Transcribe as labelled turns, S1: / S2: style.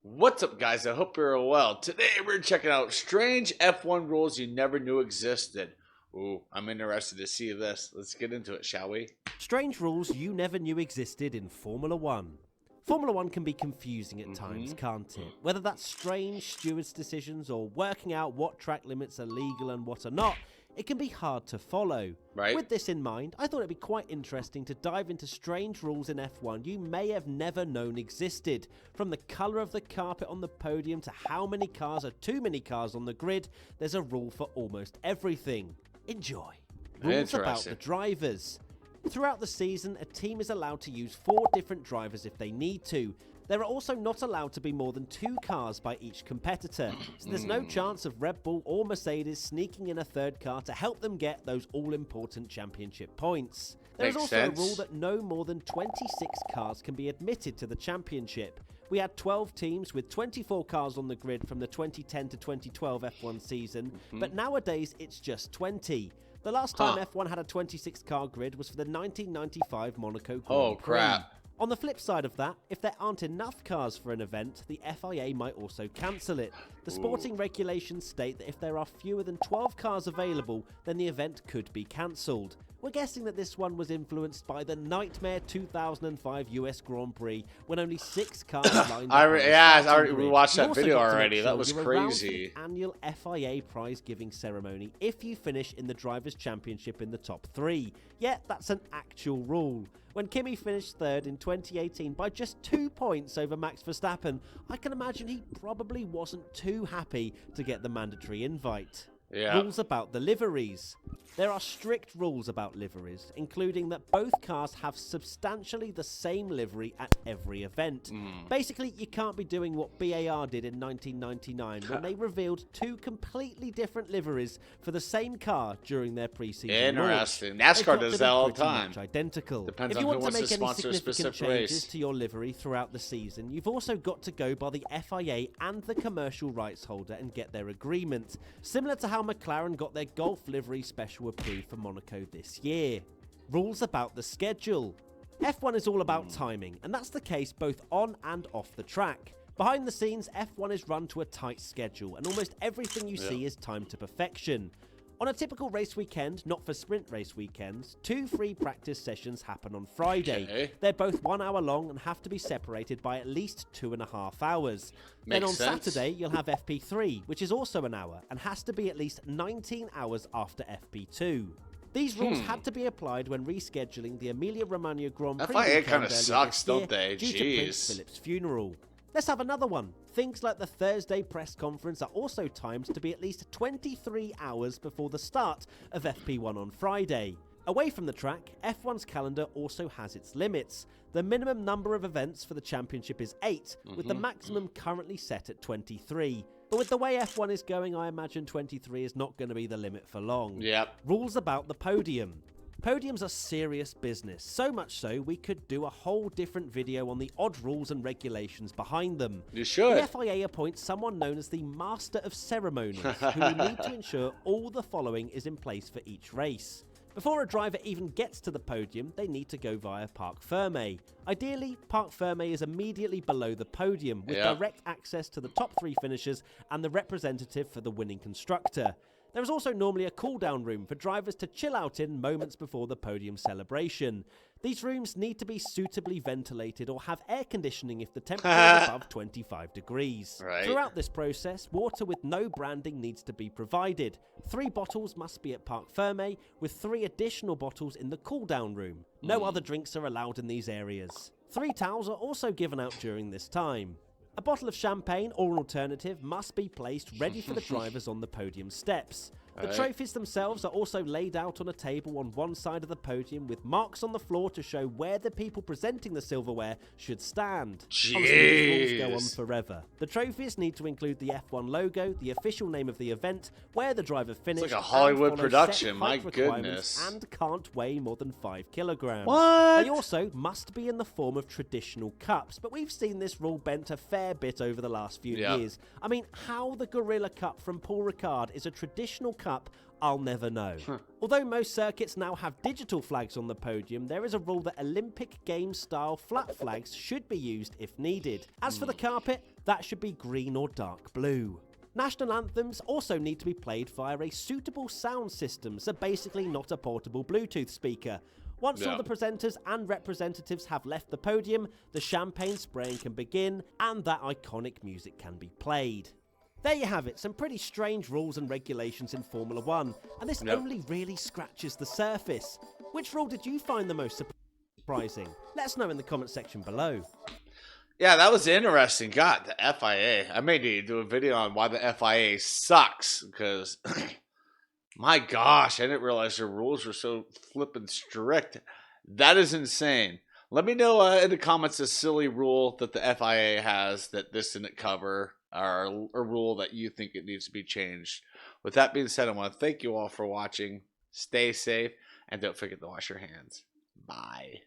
S1: What's up, guys? I hope you're well. Today we're checking out strange F1 rules you never knew existed. Ooh, I'm interested to see this. Let's get into it, shall we?
S2: Strange rules you never knew existed in Formula One. Formula One can be confusing at times, can't it? Whether that's strange stewards' decisions or working out what track limits are legal and what are not, it can be hard to follow.
S1: Right.
S2: With this in mind, I thought it'd be quite interesting to dive into strange rules in F1 you may have never known existed. From the colour of the carpet on the podium to how many cars are too many cars on the grid, there's a rule for almost everything. Enjoy. Rules about the drivers. Throughout the season, a team is allowed to use 4 different drivers if they need to. There are also not allowed to be more than 2 cars by each competitor, so there's no chance of Red Bull or Mercedes sneaking in a third car to help them get those all-important championship points. There is also a rule that no more than 26 cars can be admitted to the championship. We had 12 teams with 24 cars on the grid from the 2010 to 2012 F1 season, but nowadays it's just 20. The last time F1 had a 26-car grid was for the 1995 Monaco Grand Prix.
S1: Oh, crap.
S2: On the flip side of that, if there aren't enough cars for an event, the FIA might also cancel it. The sporting regulations state that if there are fewer than 12 cars available, then the event could be cancelled. We're guessing that this one was influenced by the nightmare 2005 US Grand Prix when only 6 cars lined up.
S1: We watched that video already. That was crazy.
S2: The annual FIA prize-giving ceremony if you finish in the Drivers' Championship in the top 3. Yet that's an actual rule. When Kimi finished 3rd in 2018 by just 2 points over Max Verstappen, I can imagine he probably wasn't too happy to get the mandatory invite. Rules about the liveries. There are strict rules about liveries, including that both cars have substantially the same livery at every event. Basically, you can't be doing what BAR did in 1999 when they revealed 2 completely different liveries for the same car during their pre-season
S1: Interesting.
S2: launch.
S1: NASCAR does that all the time.
S2: Identical.
S1: Depends
S2: if you
S1: on
S2: want
S1: who
S2: to
S1: wants
S2: make
S1: to
S2: any
S1: sponsor a
S2: significant
S1: specific
S2: changes
S1: race.
S2: to your livery throughout the season, you've also got to go by the FIA and the commercial rights holder and get their agreement. Similar to how McLaren got their Golf livery special approved for Monaco this year. Rules about the schedule. F1 is all about timing, and that's the case both on and off the track. Behind the scenes, F1 is run to a tight schedule, and almost everything you see is timed to perfection. On a typical race weekend, not for sprint race weekends, 2 free practice sessions happen on Friday. They're both 1 hour long and have to be separated by at least 2.5 hours. Then on Saturday, you'll have FP3, which is also an hour and has to be at least 19 hours after FP2. These rules had to be applied when rescheduling the Emilia-Romagna Grand Prix
S1: FIA kind of sucks, don't they?
S2: Due to Prince Philip's funeral. Let's have another one. Things like the Thursday press conference are also timed to be at least 23 hours before the start of FP1 on Friday. Away from the track, F1's calendar also has its limits. The minimum number of events for the championship is 8, with the maximum currently set at 23. But with the way F1 is going, I imagine 23 is not going to be the limit for long. Rules about the podium. Podiums are serious business, so much so we could do a whole different video on the odd rules and regulations behind them.
S1: You should.
S2: The FIA appoints someone known as the Master of Ceremonies, who will need to ensure all the following is in place for each race. Before a driver even gets to the podium, they need to go via Parc Fermé. Ideally, Parc Fermé is immediately below the podium, with direct access to the top 3 finishers and the representative for the winning constructor. There is also normally a cool-down room for drivers to chill out in moments before the podium celebration. These rooms need to be suitably ventilated or have air conditioning if the temperature is above 25 degrees. Throughout this process, water with no branding needs to be provided. 3 bottles must be at Parc Fermé, with 3 additional bottles in the cool-down room. No other drinks are allowed in these areas. 3 towels are also given out during this time. A bottle of champagne or an alternative must be placed ready for the drivers on the podium steps. The trophies themselves are also laid out on a table on one side of the podium with marks on the floor to show where the people presenting the silverware should stand. Honestly, these rules go on forever. The trophies need to include the F1 logo, the official name of the event, where the driver finished,
S1: it's like a Hollywood production, my goodness.
S2: And can't weigh more than 5 kilograms.
S1: What?
S2: They also must be in the form of traditional cups, but we've seen this rule bent a fair bit over the last few years. I mean, how the Gorilla Cup from Paul Ricard is a traditional cup, I'll never know. Although most circuits now have digital flags on the podium, there is a rule that Olympic Games style flat flags should be used if needed. As for the carpet, that should be green or dark blue. National anthems also need to be played via a suitable sound system, so basically not a portable Bluetooth speaker. Once all the presenters and representatives have left the podium, the champagne spraying can begin and that iconic music can be played. There you have it, some pretty strange rules and regulations in Formula 1, and this only really scratches the surface. Which rule did you find the most surprising? Let us know in the comment section below.
S1: Yeah, that was interesting. God, the FIA. I may need to do a video on why the FIA sucks, because my gosh, I didn't realize their rules were so flippin' strict. That is insane. Let me know in the comments a silly rule that the FIA has that this didn't cover, or a rule that you think it needs to be changed. With that being said, I want to thank you all for watching. Stay safe, and don't forget to wash your hands. Bye.